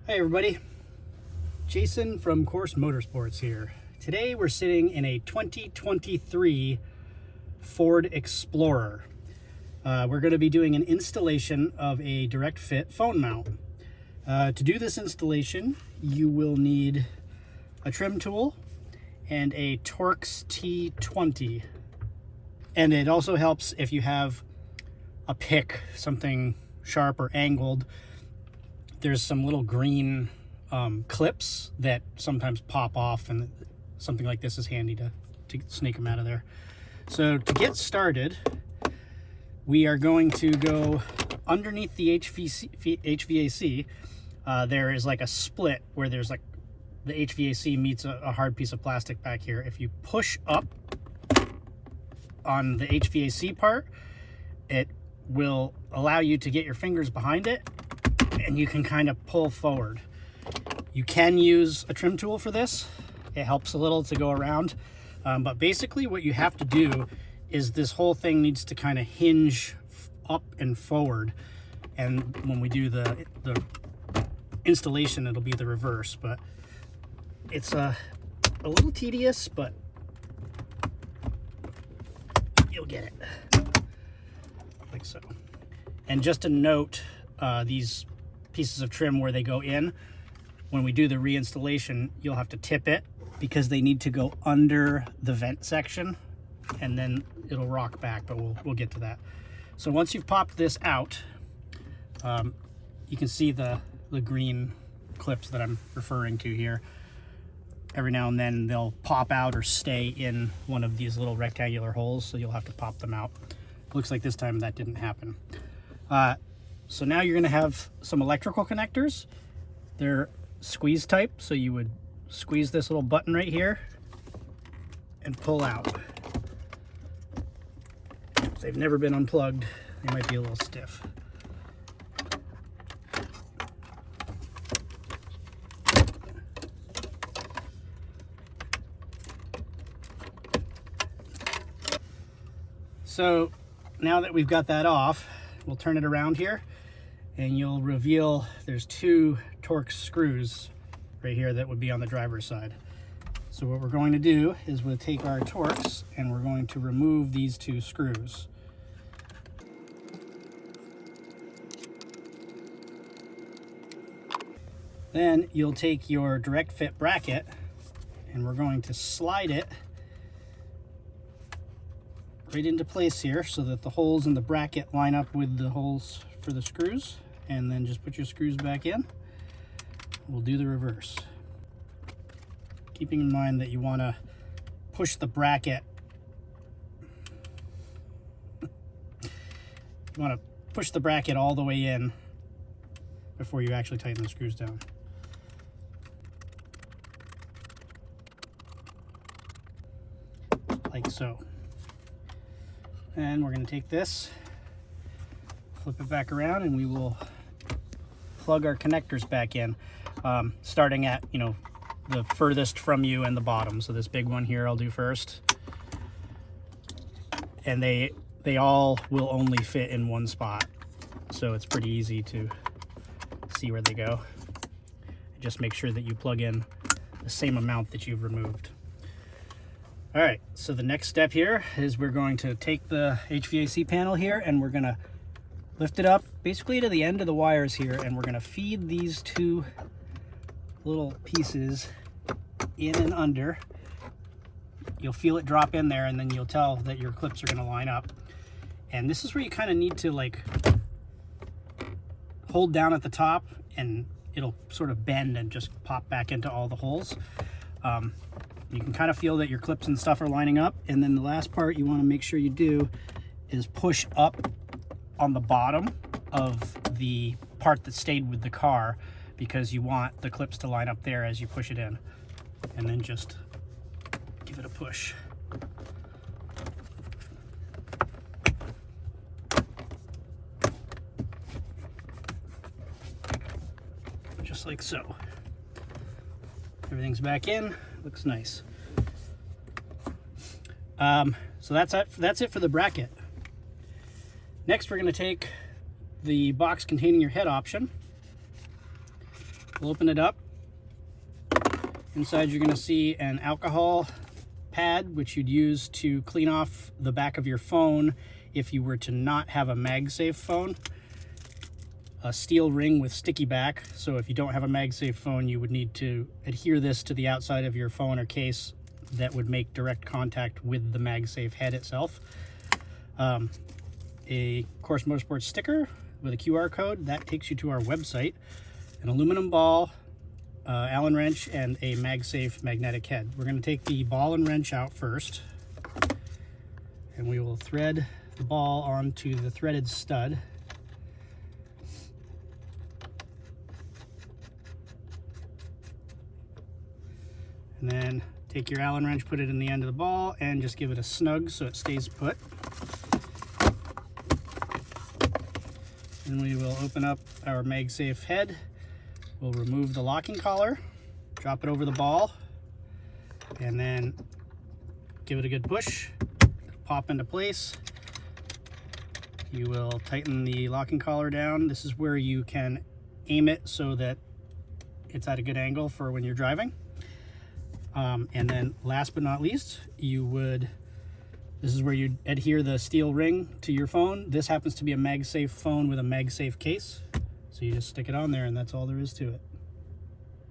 Hi everybody, Jason from Course Motorsports here. Today we're sitting in a 2023 Ford Explorer. We're going to be doing an installation of a direct fit phone mount. To do this installation, you will need a trim tool and a Torx T20. And it also helps if you have a pick, something sharp or angled. There's some little green clips that sometimes pop off, and something like this is handy to snake them out of there. So to get started, we are going to go underneath the HVAC. There is like a split where there's like the HVAC meets a hard piece of plastic back here. If you push up on the HVAC part, it will allow you to get your fingers behind it, and you can kind of pull forward. You can use a trim tool for this. It helps a little to go around. But basically what you have to do is this whole thing needs to kind of hinge up and forward. And when we do the installation, it'll be the reverse. But it's a little tedious, but you'll get it. Like so. And just a note, these pieces of trim where they go in, when we do the reinstallation, you'll have to tip it because they need to go under the vent section, and then it'll rock back, but we'll get to that. So once you've popped this out, you can see the green clips that I'm referring to here. Every now and then they'll pop out or stay in one of these little rectangular holes, so you'll have to pop them out. Looks like this time that didn't happen. So now you're going to have some electrical connectors. They're squeeze type, so you would squeeze this little button right here and pull out. If they've never been unplugged, they might be a little stiff. So now that we've got that off, we'll turn it around here, and you'll reveal there's two Torx screws right here that would be on the driver's side. So what we're going to do is we'll take our Torx and we're going to remove these two screws. Then you'll take your direct fit bracket and we're going to slide it right into place here so that the holes in the bracket line up with the holes for the screws, and then just put your screws back in. We'll do the reverse. Keeping in mind that you want to push the bracket. You want to push the bracket all the way in before you actually tighten the screws down. Like so. And we're going to take this, flip it back around, and we will plug our connectors back in, starting at, the furthest from you and the bottom. So this big one here I'll do first. And they all will only fit in one spot, so it's pretty easy to see where they go. Just make sure that you plug in the same amount that you've removed. All right, so the next step here is we're going to take the HVAC panel here and we're gonna lift it up basically to the end of the wires here, and we're gonna feed these two little pieces in and under. You'll feel it drop in there, and then you'll tell that your clips are gonna line up. And this is where you kind of need to like hold down at the top, and it'll sort of bend and just pop back into all the holes. You can kind of feel that your clips and stuff are lining up, and then the last part you want to make sure you do is push up on the bottom of the part that stayed with the car, because you want the clips to line up there as you push it in, and then just give it a push. Just like so. Everything's back in. Looks nice. So that's it for the bracket. Next, we're going to take the box containing your head option, We'll open it up. Inside you're going to see an alcohol pad, which you'd use to clean off the back of your phone if you were to not have a MagSafe phone. A steel ring with sticky back, so if you don't have a MagSafe phone, you would need to adhere this to the outside of your phone or case that would make direct contact with the MagSafe head itself. A Course Motorsports sticker with a QR code that takes you to our website, an aluminum ball, Allen wrench, and a MagSafe magnetic head. We're going to take the ball and wrench out first, and we will thread the ball onto the threaded stud. And then take your Allen wrench, put it in the end of the ball, and just give it a snug so it stays put. And we will open up our MagSafe head. We'll remove the locking collar, drop it over the ball, and then give it a good push. It'll pop into place. You will tighten the locking collar down. This is where you can aim it so that it's at a good angle for when you're driving. And then last but not least, this is where you adhere the steel ring to your phone. This happens to be a MagSafe phone with a MagSafe case. So you just stick it on there, and that's all there is to it.